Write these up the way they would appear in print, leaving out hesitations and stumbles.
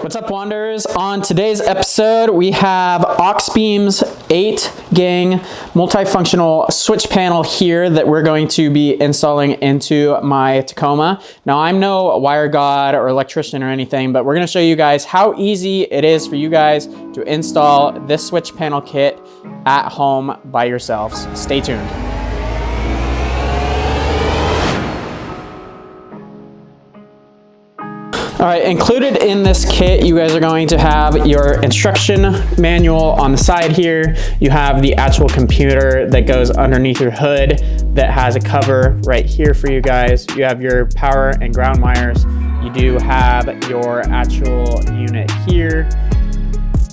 What's up, Wanderers? On today's episode, we have Auxbeam's 8-gang multifunctional switch panel here that we're going to be installing into my Tacoma. Now, I'm no wire god or electrician or anything, but we're going to show you guys how easy it is for you guys to install this switch panel kit at home by yourselves. Stay tuned. All right, included in this kit, you guys are going to have your instruction manual on the side here. You have the actual computer that goes underneath your hood that has a cover right here for you guys. You have your power and ground wires. You do have your actual unit here,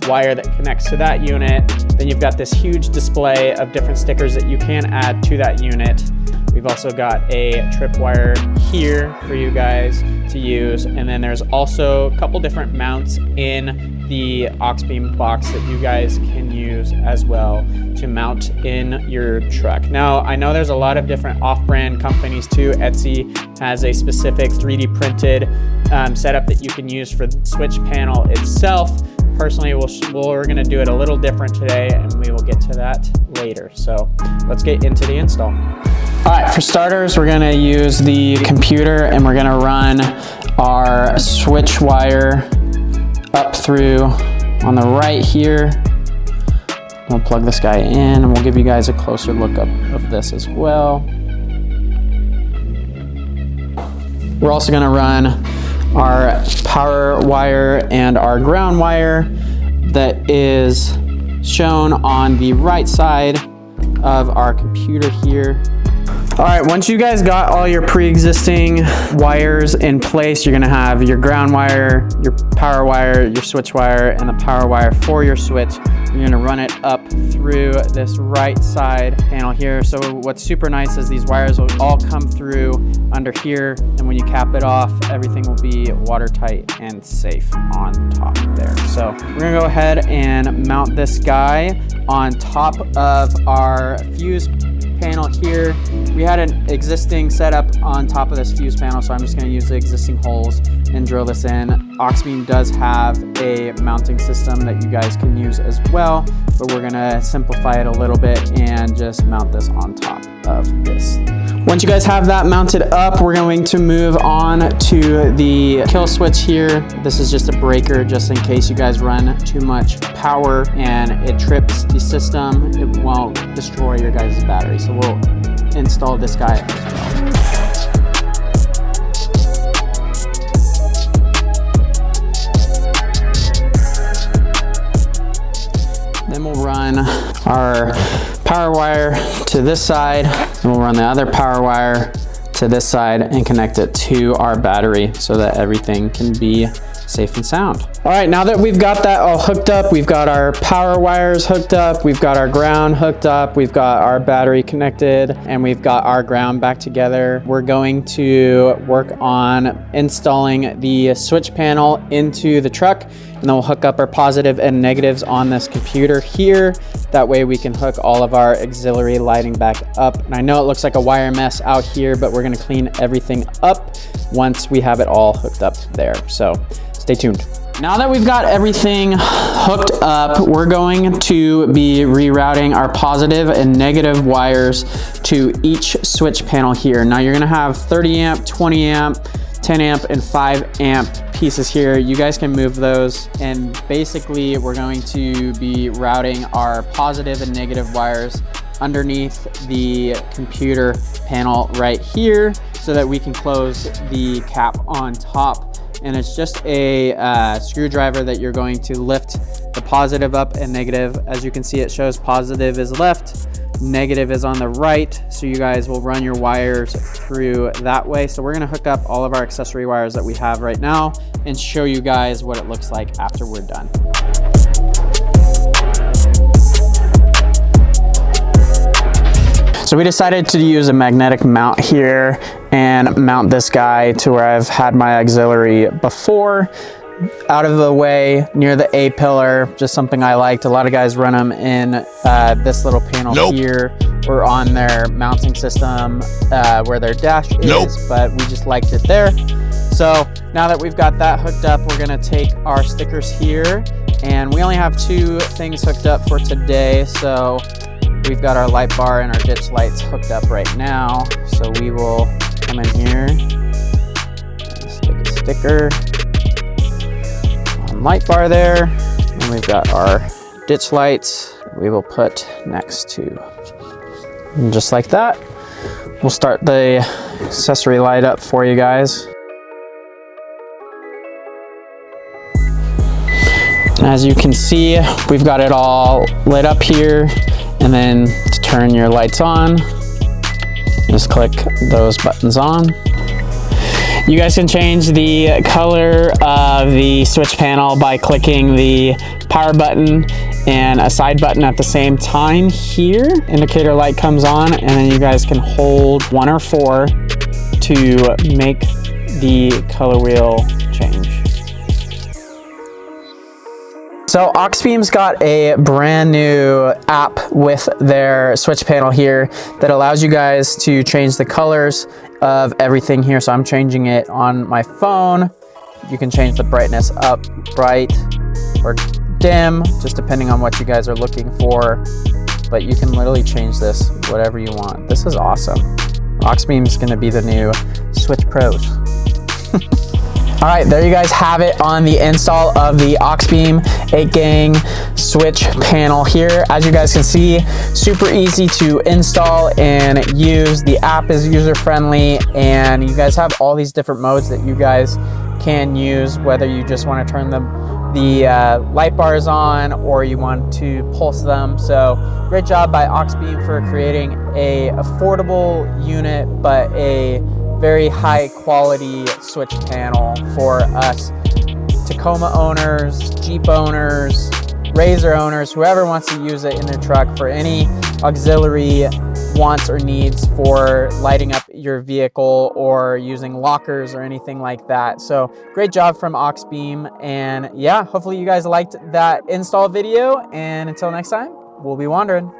wire that connects to that unit. Then you've got this huge display of different stickers that you can add to that unit. We've also got a tripwire here for you guys to use. And then there's also a couple different mounts in the Auxbeam box that you guys can use as well to mount in your truck. Now, I know there's a lot of different off-brand companies too. Etsy has a specific 3D printed setup that you can use for the switch panel itself. Personally, we're gonna do it a little different today, and we will get to that later. So let's get into the install. All right, for starters, we're gonna use the computer and we're gonna run our switch wire up through on the right here. We'll plug this guy in and we'll give you guys a closer look up of this as well. We're also gonna run our power wire and our ground wire that is shown on the right side of our computer here. All right, once you guys got all your pre-existing wires in place, you're gonna have your ground wire, your power wire, your switch wire, and the power wire for your switch. You're gonna run it up through this right side panel here. So what's super nice is these wires will all come through under here, and when you cap it off, everything will be watertight and safe on top there. So we're gonna go ahead and mount this guy on top of our fuse panel here. We had an existing setup on top of this fuse panel, so I'm just going to use the existing holes and drill this in. Auxbeam does have a mounting system that you guys can use as well, but we're going to simplify it a little bit and just mount this on top of this. Once you guys have that mounted up, we're going to move on to the kill switch here. This is just a breaker just in case you guys run too much power and it trips the system. It won't destroy your guys' battery. So we'll install this guy as well. Then we'll run our power wire to this side, and we'll run the other power wire to this side and connect it to our battery so that everything can be safe and sound. All right, now that we've got that all hooked up, we've got our power wires hooked up, we've got our ground hooked up, we've got our battery connected, and we've got our ground back together. We're going to work on installing the switch panel into the truck, and then we'll hook up our positive and negatives on this computer here. That way we can hook all of our auxiliary lighting back up. And I know it looks like a wire mess out here, but we're gonna clean everything up once we have it all hooked up there. So stay tuned. Now that we've got everything hooked up, we're going to be rerouting our positive and negative wires to each switch panel here. Now you're gonna have 30 amp, 20 amp, 10 amp, and 5 amp pieces here. You guys can move those, and basically we're going to be routing our positive and negative wires underneath the computer panel right here so that we can close the cap on top. And it's just a screwdriver that you're going to lift the positive up and negative. As you can see, it shows positive is left, negative is on the right. So you guys will run your wires through that way. So we're gonna hook up all of our accessory wires that we have right now and show you guys what it looks like after we're done. So we decided to use a magnetic mount here and mount this guy to where I've had my auxiliary before, out of the way near the A pillar, just something I liked. A lot of guys run them in this little panel here or on their mounting system where their dash is, but we just liked it there. So now that we've got that hooked up, we're gonna take our stickers here, and we only have 2 things hooked up for today. So we've got our light bar and our ditch lights hooked up right now. So we will come in here, stick a sticker on light bar there, and we've got our ditch lights we will put next to, and just like that, we'll start the accessory light up for you guys. As you can see, we've got it all lit up here, and then to turn your lights on, just click those buttons on. You guys can change the color of the switch panel by clicking the power button and a side button at the same time here. Indicator light comes on, and then you guys can hold 1 or 4 to make the color wheel change. So Auxbeam's got a brand new app with their switch panel here that allows you guys to change the colors of everything here. So I'm changing it on my phone. You can change the brightness up, bright, or dim, just depending on what you guys are looking for. But you can literally change this whatever you want. This is awesome. Auxbeam's gonna be the new Switch Pros. All right, there you guys have it on the install of the Auxbeam 8-gang switch panel here. As you guys can see, super easy to install and use. The app is user-friendly, and you guys have all these different modes that you guys can use, whether you just want to turn the light bars on or you want to pulse them. So great job by Auxbeam for creating a affordable unit, but a very high quality switch panel for us Tacoma owners, Jeep owners, Razor owners, whoever wants to use it in their truck for any auxiliary wants or needs for lighting up your vehicle or using lockers or anything like that. So great job from Auxbeam, and yeah, hopefully you guys liked that install video, and until next time, we'll be wandering.